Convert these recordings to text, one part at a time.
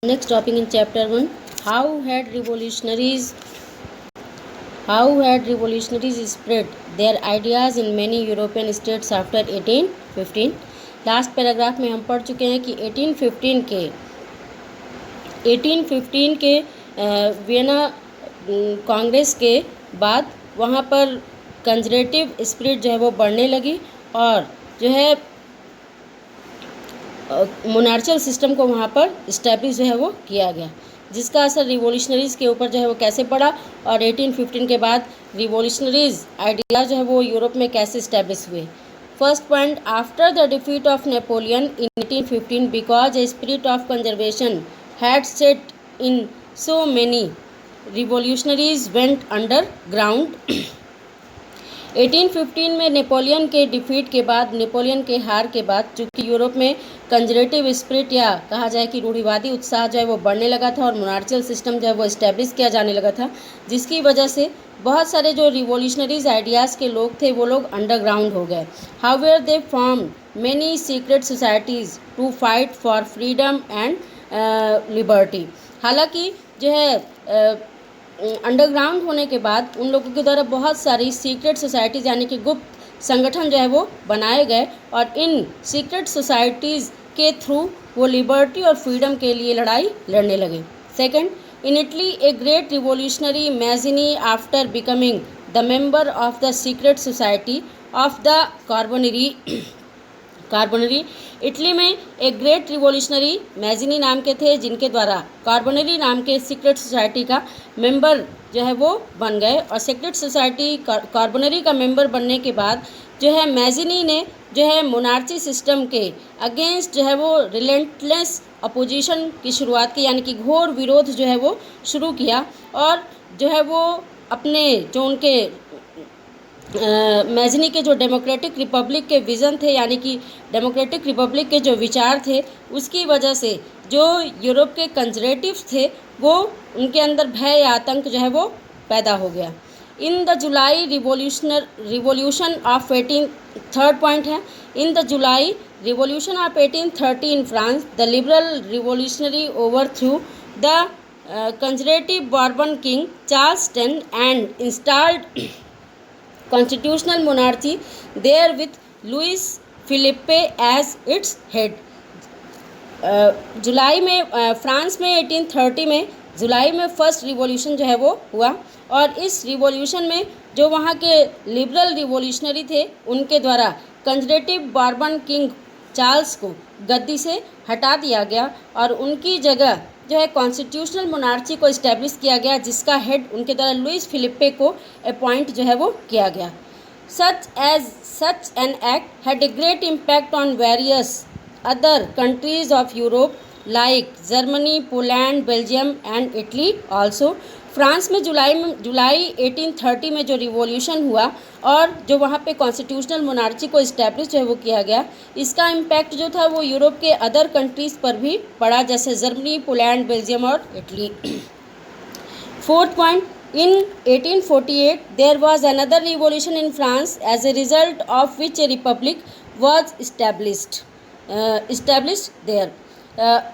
Next topic in chapter 1, how had revolutionaries spread their ideas in many European states after 1815। Last paragraph में हम पढ़ चुके हैं कि 1815 के वियना कांग्रेस के बाद वहाँ पर कंजर्वेटिव स्पिरिट जो है वो बढ़ने लगी और जो है मोनार्चियल सिस्टम को वहाँ पर इस्टेब्लिश जो है वो किया गया, जिसका असर रिवोल्यूशनरीज़ के ऊपर जो है वो कैसे पड़ा और 1815 के बाद रिवोल्यूशनरीज़ आइडिया जो है वो यूरोप में कैसे इस्टेब्लिश हुए। First point, after the defeat of Napoleon in 1815 because a spirit of conservation had set in so many revolutionaries went under ground. 1815 में नेपोलियन के डिफीट के बाद, नेपोलियन के हार के बाद, चूँकि यूरोप में कंजर्वेटिव स्पिरिट या कहा जाए कि रूढ़िवादी उत्साह जो है वो बढ़ने लगा था और मोनार्चियल सिस्टम जो है वो इस्टेब्लिश किया जाने लगा था, जिसकी वजह से बहुत सारे जो रिवोल्यूशनरीज आइडियाज़ के लोग थे वो लोग अंडरग्राउंड हो गए। However they form many secret societies to fight for freedom and liberty. हालांकि जो है अंडरग्राउंड होने के बाद उन लोगों के द्वारा बहुत सारी सीक्रेट सोसाइटीज़ यानी कि गुप्त संगठन जो है वो बनाए गए और इन सीक्रेट सोसाइटीज़ के थ्रू वो लिबर्टी और फ्रीडम के लिए लड़ाई लड़ने लगे। Second, in Italy a great revolutionary Mazzini after becoming the member of the secret society of the Carbonari Italy में एक ग्रेट रिवोल्यूशनरी मैजिनी नाम के थे, जिनके द्वारा कार्बोनरी नाम के सीक्रेट सोसाइटी का मेंबर जो है वो बन गए। और सीक्रेट सोसाइटी कार्बोनरी का मेंबर बनने के बाद जो है मैजिनी ने जो है मोनार्ची सिस्टम के अगेंस्ट जो है वो रिलेंटलेस अपोजिशन की शुरुआत की, यानी कि घोर विरोध जो है वो शुरू किया और जो है वो अपने जो उनके मैजिनी के जो डेमोक्रेटिक रिपब्लिक के विज़न थे, यानी कि डेमोक्रेटिक रिपब्लिक के जो विचार थे, उसकी वजह से जो यूरोप के कंजर्वेटिव्स थे वो उनके अंदर भय या आतंक जो है वो पैदा हो गया। In the July revolution of 18 third point है, in the July revolution of 1830 in France the liberal revolutionary overthrew the conservative Bourbon king Charles 10 and installed constitutional monarchy there with Louis Philippe as its head। जुलाई में France में 1830 में जुलाई में first revolution जो है वो हुआ और इस रिवॉल्यूशन में जो वहाँ के लिबरल रिवॉल्यूशनरी थे उनके द्वारा कंजर्वेटिव बॉर्बन किंग चार्ल्स को गद्दी से हटा दिया गया और उनकी जगह जो है कॉन्स्टिट्यूशनल मोनार्ची को इस्टेब्लिश किया गया, जिसका हेड उनके द्वारा लुइस फिलिप्पे को अपॉइंट जो है वो किया गया। Such an act had a great impact on various other countries of Europe like Germany, Poland, Belgium and Italy also. France में जुलाई 1830 में जो रिवॉल्यूशन हुआ और जो वहाँ पे कॉन्स्टिट्यूशनल मोनार्ची को इस्टेब्लिश जो है वो किया गया, इसका इम्पैक्ट जो था वो यूरोप के अदर कंट्रीज़ पर भी पड़ा, जैसे जर्मनी, पोलैंड, बेल्जियम और Italy. Fourth point, in 1848 there was another revolution in France as a result of which a republic was established there.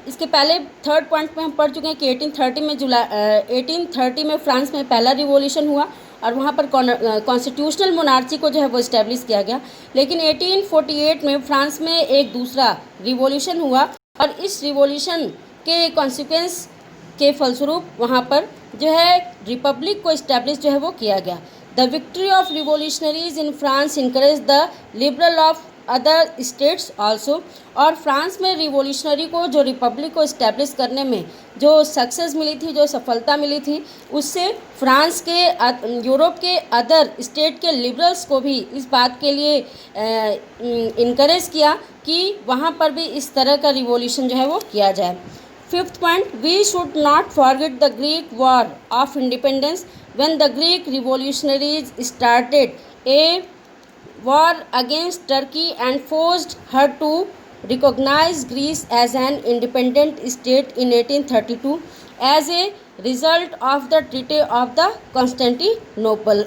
इसके पहले थर्ड पॉइंट में हम पढ़ चुके हैं कि 1830 में फ्रांस में पहला रिवॉल्यूशन हुआ और वहाँ पर कॉन्स्टिट्यूशनल मोनार्ची को जो है वो इस्टेब्लिश किया गया। लेकिन 1848 में फ्रांस में एक दूसरा रिवॉल्यूशन हुआ और इस रिवॉल्यूशन के कॉन्सिक्वेंस के फलस्वरूप वहाँ पर जो है रिपब्लिक को इस्टेब्लिश जो है वो किया गया। The victory of revolutionaries in France encourage the liberal of other states also. और फ्रांस में रिवॉल्यूशनरी को जो रिपब्लिक को इस्टेब्लिश करने में जो सक्सेस मिली थी, जो सफलता मिली थी, उससे फ्रांस के यूरोप के अदर स्टेट के लिबरल्स को भी इस बात के लिए इनकरेज किया कि वहाँ पर भी इस तरह का रिवॉल्यूशन जो है वो किया जाए। Fifth point, we should not forget the Greek war of independence when the Greek revolutionaries started a war against Turkey and forced her to recognize Greece as an independent state in 1832 as a result of the Treaty of the Constantinople।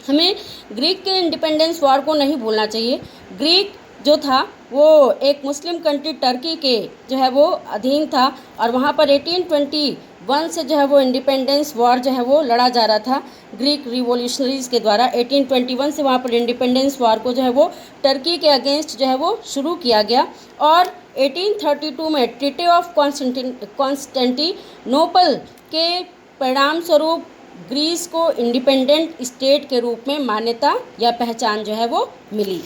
हमें Greek के independence war को नहीं भूलना चाहिए। Greek जो था वो एक मुस्लिम कंट्री टर्की के जो है वो अधीन था और वहाँ पर 1821 से जो है वो इंडिपेंडेंस वॉर जो है वो लड़ा जा रहा था ग्रीक रिवॉल्यूशनरीज के द्वारा। 1821 से वहाँ पर इंडिपेंडेंस वॉर को जो है वो टर्की के अगेंस्ट जो है वो शुरू किया गया और 1832 में ट्रीटी ऑफ कॉन्स्टेंटिनोपल के परिणाम स्वरूप ग्रीस को इंडिपेंडेंट स्टेट के रूप में मान्यता या पहचान जो है वो मिली।